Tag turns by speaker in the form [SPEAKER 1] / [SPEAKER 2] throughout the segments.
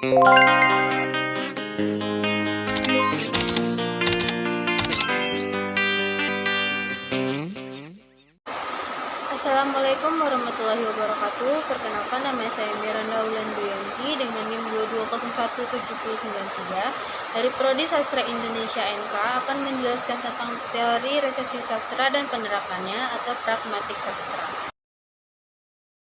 [SPEAKER 1] Assalamualaikum warahmatullahi wabarakatuh. Perkenalkan, nama saya Miranda Wulandriyanti dengan NIM 22017093 dari Prodi Sastra Indonesia NK akan menjelaskan tentang teori resepsi sastra dan penerapannya atau pragmatik sastra.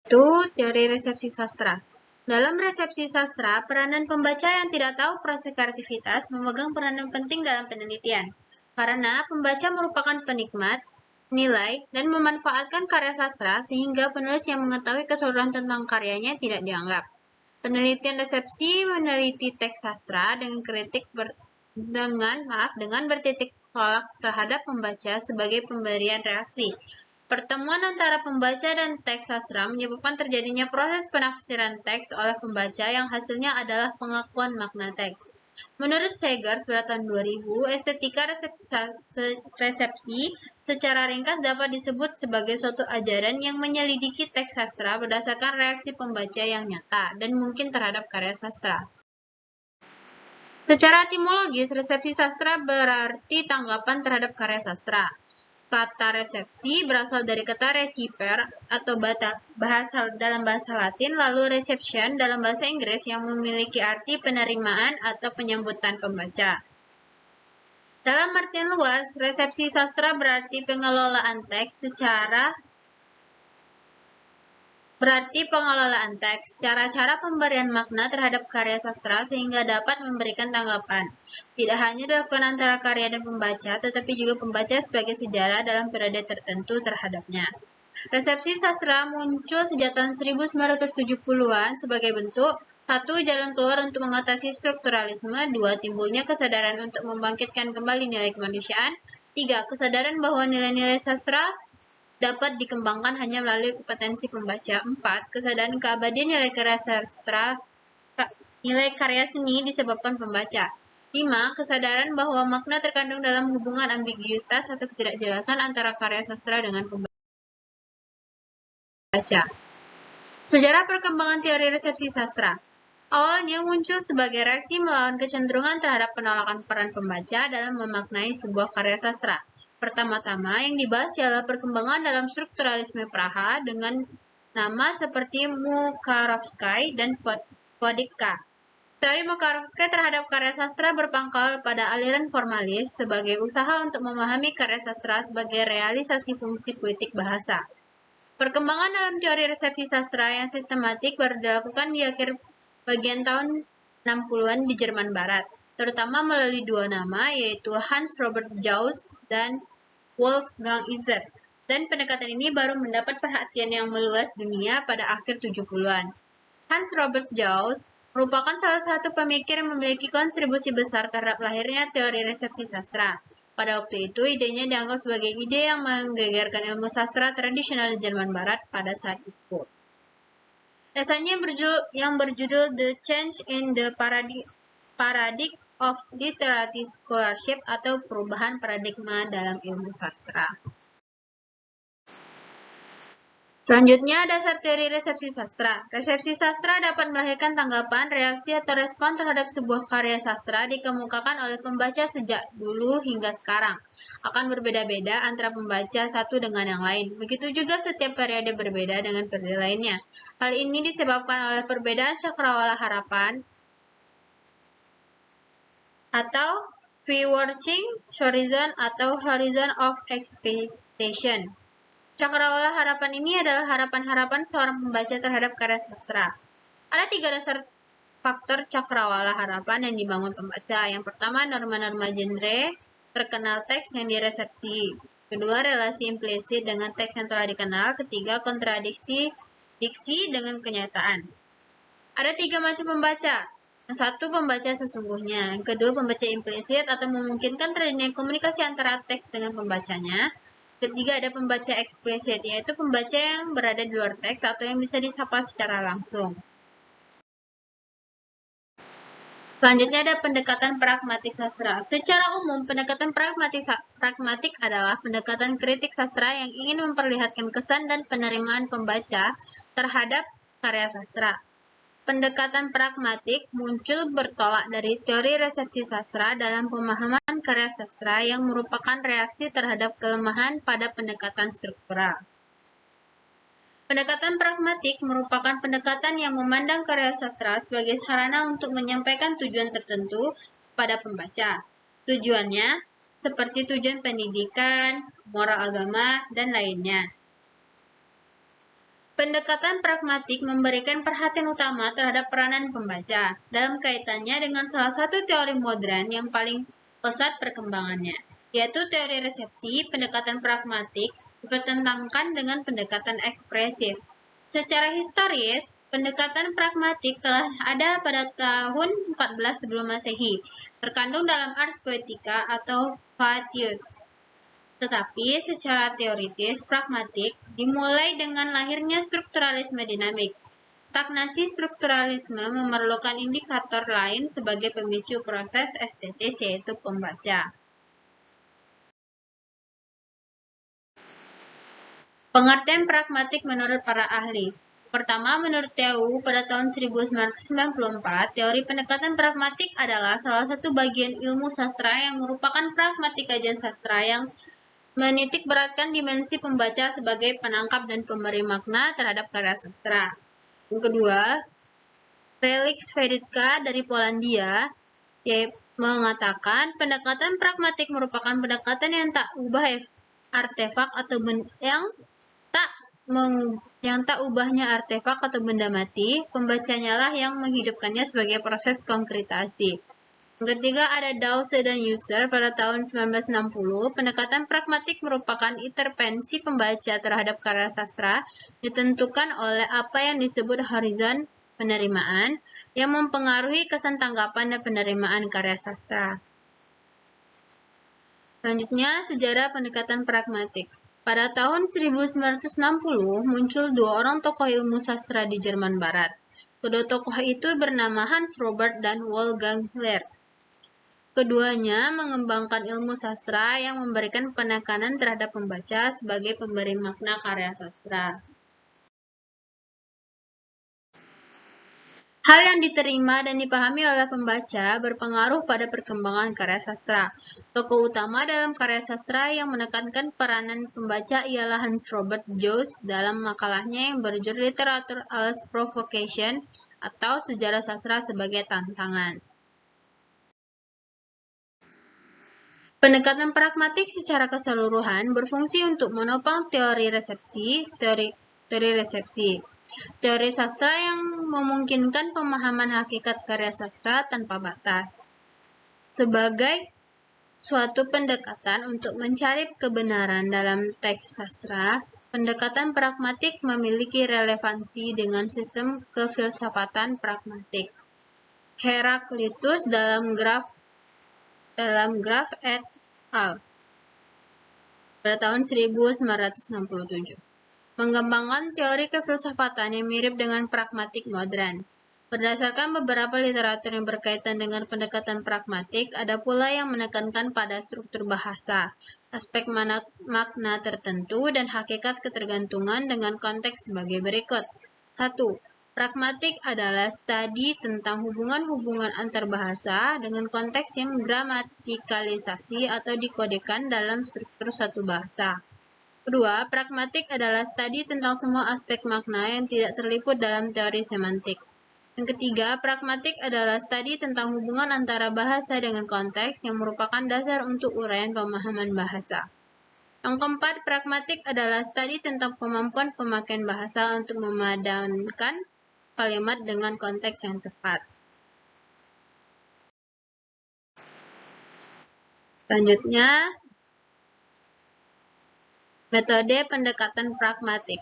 [SPEAKER 1] Itu teori resepsi sastra. Dalam resepsi sastra, peranan pembaca yang tidak tahu proses kreativitas memegang peranan penting dalam penelitian, karena pembaca merupakan penikmat, nilai, dan memanfaatkan karya sastra sehingga penulis yang mengetahui keseluruhan tentang karyanya tidak dianggap. Penelitian resepsi meneliti teks sastra dengan bertitik tolak terhadap pembaca sebagai pemberian reaksi. Pertemuan antara pembaca dan teks sastra menyebabkan terjadinya proses penafsiran teks oleh pembaca yang hasilnya adalah pengakuan makna teks. Menurut Segers pada tahun 2000, estetika resepsi secara ringkas dapat disebut sebagai suatu ajaran yang menyelidiki teks sastra berdasarkan reaksi pembaca yang nyata dan mungkin terhadap karya sastra. Secara etimologis, resepsi sastra berarti tanggapan terhadap karya sastra. Kata resepsi berasal dari kata receiver atau dalam bahasa Latin, lalu reception dalam bahasa Inggris yang memiliki arti penerimaan atau penyambutan pembaca. Dalam artian luas, resepsi sastra berarti pengelolaan teks, cara-cara pemberian makna terhadap karya sastra sehingga dapat memberikan tanggapan. Tidak hanya dilakukan antara karya dan pembaca, tetapi juga pembaca sebagai sejarah dalam periode tertentu terhadapnya. Resepsi sastra muncul sejak tahun 1970-an sebagai bentuk 1. Jalan keluar untuk mengatasi strukturalisme. 2. Timbulnya kesadaran untuk membangkitkan kembali nilai kemanusiaan. 3. Kesadaran bahwa nilai-nilai sastra dapat dikembangkan hanya melalui kompetensi pembaca. 4. Kesadaran keabadian nilai karya seni disebabkan pembaca. 5. Kesadaran bahwa makna terkandung dalam hubungan ambiguitas atau ketidakjelasan antara karya sastra dengan pembaca. Sejarah perkembangan teori resepsi sastra. Awalnya muncul sebagai reaksi melawan kecenderungan terhadap penolakan peran pembaca dalam memaknai sebuah karya sastra. Pertama-tama yang dibahas ialah perkembangan dalam strukturalisme Praha dengan nama seperti Mukarovsky dan Vodicka. Teori Mukarovsky terhadap karya sastra berpangkal pada aliran formalis sebagai usaha untuk memahami karya sastra sebagai realisasi fungsi puitik bahasa. Perkembangan dalam teori resepsi sastra yang sistematik baru dilakukan di akhir bagian tahun 60-an di Jerman Barat, terutama melalui dua nama, yaitu Hans Robert Jauss dan Wolfgang Iser. Dan pendekatan ini baru mendapat perhatian yang meluas dunia pada akhir 70-an. Hans Robert Jauss merupakan salah satu pemikir yang memiliki kontribusi besar terhadap lahirnya teori resepsi sastra. Pada waktu itu, idenya dianggap sebagai ide yang menggegerkan ilmu sastra tradisional di Jerman Barat pada saat itu. Esainya yang berjudul The Change in the Paradigm of Literary Scholarship atau perubahan paradigma dalam ilmu sastra. Selanjutnya, dasar teori resepsi sastra. Resepsi sastra dapat melahirkan tanggapan, reaksi, atau respon terhadap sebuah karya sastra dikemukakan oleh pembaca sejak dulu hingga sekarang. Akan berbeda-beda antara pembaca satu dengan yang lain. Begitu juga setiap periode berbeda dengan periode lainnya. Hal ini disebabkan oleh perbedaan cakrawala harapan atau viewing horizon atau horizon of expectation. Cakrawala harapan ini adalah harapan-harapan seorang pembaca terhadap karya sastra. Ada 3 dasar faktor cakrawala harapan yang dibangun pembaca. Yang pertama, norma-norma genre, terkenal teks yang diresepsi. Kedua, relasi implisit dengan teks yang telah dikenal. Ketiga, kontradiksi diksi dengan kenyataan. Ada 3 macam pembaca. Yang satu, pembaca sesungguhnya. Yang kedua, pembaca implisit atau memungkinkan terjadinya komunikasi antara teks dengan pembacanya. Ketiga, ada pembaca eksplisit, yaitu pembaca yang berada di luar teks atau yang bisa disapa secara langsung. Selanjutnya ada pendekatan pragmatik sastra. Secara umum, pendekatan pragmatik adalah pendekatan kritik sastra yang ingin memperlihatkan kesan dan penerimaan pembaca terhadap karya sastra. pendekatan pragmatik muncul bertolak dari teori resepsi sastra dalam pemahaman karya sastra yang merupakan reaksi terhadap kelemahan pada pendekatan struktural. Pendekatan pragmatik merupakan pendekatan yang memandang karya sastra sebagai sarana untuk menyampaikan tujuan tertentu pada pembaca. Tujuannya seperti tujuan pendidikan, moral agama, dan lainnya. Pendekatan pragmatik memberikan perhatian utama terhadap peranan pembaca dalam kaitannya dengan salah satu teori modern yang paling pesat perkembangannya, yaitu teori resepsi. Pendekatan pragmatik dipertentangkan dengan pendekatan ekspresif. Secara historis, pendekatan pragmatik telah ada pada tahun 14 sebelum Masehi, terkandung dalam Ars Poetica atau Fatius. Tetapi secara teoritis, pragmatik dimulai dengan lahirnya strukturalisme dinamik. Stagnasi strukturalisme memerlukan indikator lain sebagai pemicu proses estetis, yaitu pembaca. Pengertian pragmatik menurut para ahli. Pertama, menurut TU pada tahun 1994, teori pendekatan pragmatik adalah salah satu bagian ilmu sastra yang merupakan pragmatik kajian sastra yang menitik beratkan dimensi pembaca sebagai penangkap dan pemberi makna terhadap karya sastra. Yang kedua, Felix Feditka dari Polandia mengatakan pendekatan pragmatik merupakan pendekatan yang tak ubah artefak atau yang tak ubahnya artefak atau benda mati, pembacanya lah yang menghidupkannya sebagai proses konkretasi. Yang ketiga ada Dawes dan Husserl pada tahun 1960. Pendekatan pragmatik merupakan intervensi pembaca terhadap karya sastra ditentukan oleh apa yang disebut horizon penerimaan yang mempengaruhi kesan tanggapan dan penerimaan karya sastra. Selanjutnya, sejarah pendekatan pragmatik. Pada tahun 1960 muncul dua orang tokoh ilmu sastra di Jerman Barat. Kedua tokoh itu bernama Hans Robert dan Wolfgang Lehr. Keduanya mengembangkan ilmu sastra yang memberikan penekanan terhadap pembaca sebagai pemberi makna karya sastra. Hal yang diterima dan dipahami oleh pembaca berpengaruh pada perkembangan karya sastra. Tokoh utama dalam karya sastra yang menekankan peranan pembaca ialah Hans Robert Joost dalam makalahnya yang berjudul Literature as Provocation atau Sejarah Sastra sebagai Tantangan. Pendekatan pragmatik secara keseluruhan berfungsi untuk menopang teori resepsi. Teori sastra yang memungkinkan pemahaman hakikat karya sastra tanpa batas. Sebagai suatu pendekatan untuk mencari kebenaran dalam teks sastra, pendekatan pragmatik memiliki relevansi dengan sistem kefilsafatan pragmatik. Heraklitus dalam Graf et al. pada tahun 1967 mengembangkan teori kefilsafatan yang mirip dengan pragmatik modern. Berdasarkan beberapa literatur yang berkaitan dengan pendekatan pragmatik, ada pula yang menekankan pada struktur bahasa, aspek makna tertentu, dan hakikat ketergantungan dengan konteks sebagai berikut. 1. Pragmatik adalah studi tentang hubungan-hubungan antar bahasa dengan konteks yang gramatikalisasi atau dikodekan dalam struktur satu bahasa. Kedua, pragmatik adalah studi tentang semua aspek makna yang tidak terliput dalam teori semantik. Yang ketiga, pragmatik adalah studi tentang hubungan antara bahasa dengan konteks yang merupakan dasar untuk uraian pemahaman bahasa. Yang keempat, pragmatik adalah studi tentang kemampuan pemakaian bahasa untuk memadankan kalimat dengan konteks yang tepat. Selanjutnya, metode pendekatan pragmatik.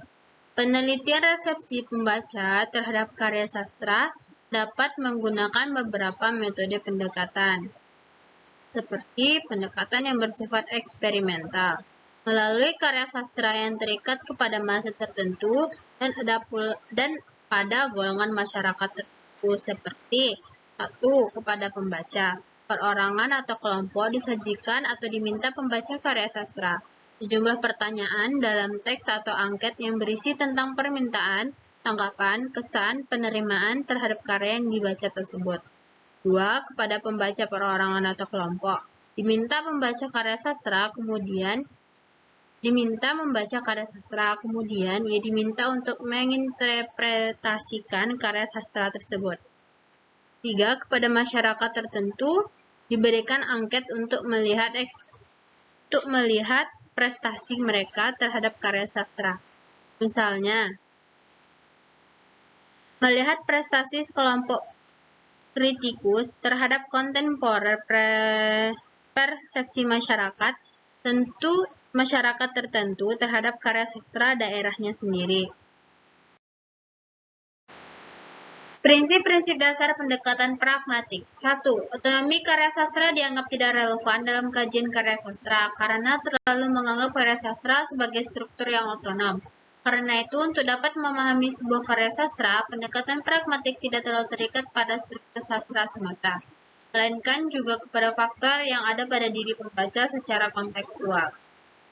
[SPEAKER 1] Penelitian resepsi pembaca terhadap karya sastra dapat menggunakan beberapa metode pendekatan, seperti pendekatan yang bersifat eksperimental, melalui karya sastra yang terikat kepada masa tertentu dan pada golongan masyarakat tertentu, seperti 1. Kepada pembaca. Perorangan atau kelompok disajikan atau diminta pembaca karya sastra sejumlah pertanyaan dalam teks atau angket yang berisi tentang permintaan tanggapan, kesan, penerimaan terhadap karya yang dibaca tersebut. 2. Kepada pembaca perorangan atau kelompok. Diminta membaca karya sastra, kemudian ia diminta untuk menginterpretasikan karya sastra tersebut. 3. Kepada masyarakat tertentu, diberikan angket untuk melihat prestasi mereka terhadap karya sastra. Misalnya, melihat prestasi sekelompok kritikus terhadap kontemporer persepsi masyarakat tertentu terhadap karya sastra daerahnya sendiri. Prinsip-prinsip dasar pendekatan pragmatik. 1. Otonomi karya sastra dianggap tidak relevan dalam kajian karya sastra karena terlalu menganggap karya sastra sebagai struktur yang otonom. Karena itu, untuk dapat memahami sebuah karya sastra, pendekatan pragmatik tidak terlalu terikat pada struktur sastra semata, melainkan juga kepada faktor yang ada pada diri pembaca secara kontekstual.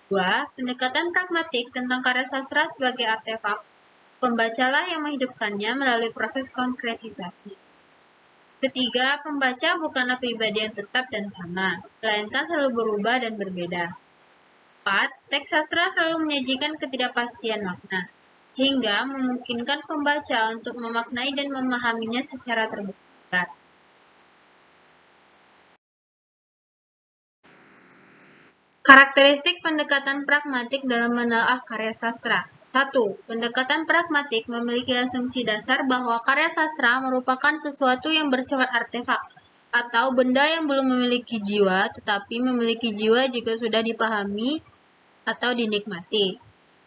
[SPEAKER 1] 2. Pendekatan pragmatik tentang karya sastra sebagai artefak. Pembacalah yang menghidupkannya melalui proses konkretisasi. Ketiga, pembaca bukanlah pribadi yang tetap dan sama, melainkan selalu berubah dan berbeda. 4. Teks sastra selalu menyajikan ketidakpastian makna, sehingga memungkinkan pembaca untuk memaknai dan memahaminya secara terbuka. Karakteristik pendekatan pragmatik dalam menelaah karya sastra. 1. Pendekatan pragmatik memiliki asumsi dasar bahwa karya sastra merupakan sesuatu yang bersifat artefak, atau benda yang belum memiliki jiwa, tetapi memiliki jiwa jika sudah dipahami atau dinikmati.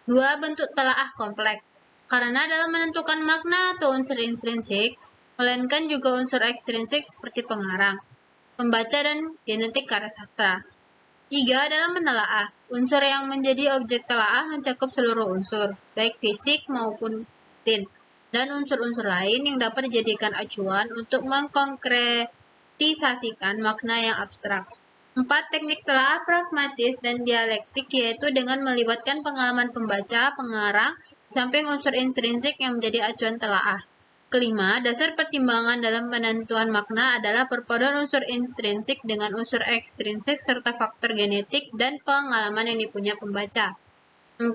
[SPEAKER 1] 2. Bentuk telaah kompleks, karena dalam menentukan makna atau unsur intrinsik, melainkan juga unsur ekstrinsik seperti pengarang, pembaca, dan genetik karya sastra. 3. Dalam menelaah, unsur yang menjadi objek telaah mencakup seluruh unsur, baik fisik maupun batin, dan unsur-unsur lain yang dapat dijadikan acuan untuk mengkonkretisasikan makna yang abstrak. 4. Teknik telaah pragmatis dan dialektik, yaitu dengan melibatkan pengalaman pembaca, pengarang, di samping unsur intrinsik yang menjadi acuan telaah. 5. Dasar pertimbangan dalam penentuan makna adalah perpaduan unsur intrinsik dengan unsur ekstrinsik serta faktor genetik dan pengalaman yang dipunya pembaca. 6.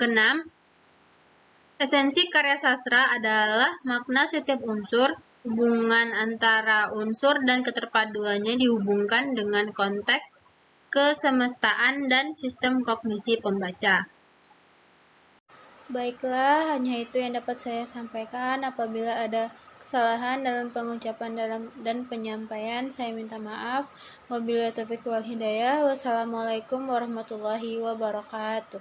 [SPEAKER 1] Esensi karya sastra adalah makna setiap unsur, hubungan antara unsur dan keterpaduannya dihubungkan dengan konteks, kesemestaan, dan sistem kognisi pembaca.
[SPEAKER 2] Baiklah, hanya itu yang dapat saya sampaikan. Apabila ada kesalahan dalam pengucapan dan penyampaian, saya minta maaf. Wabillahi taufiq wal hidayah. Wassalamualaikum warahmatullahi wabarakatuh.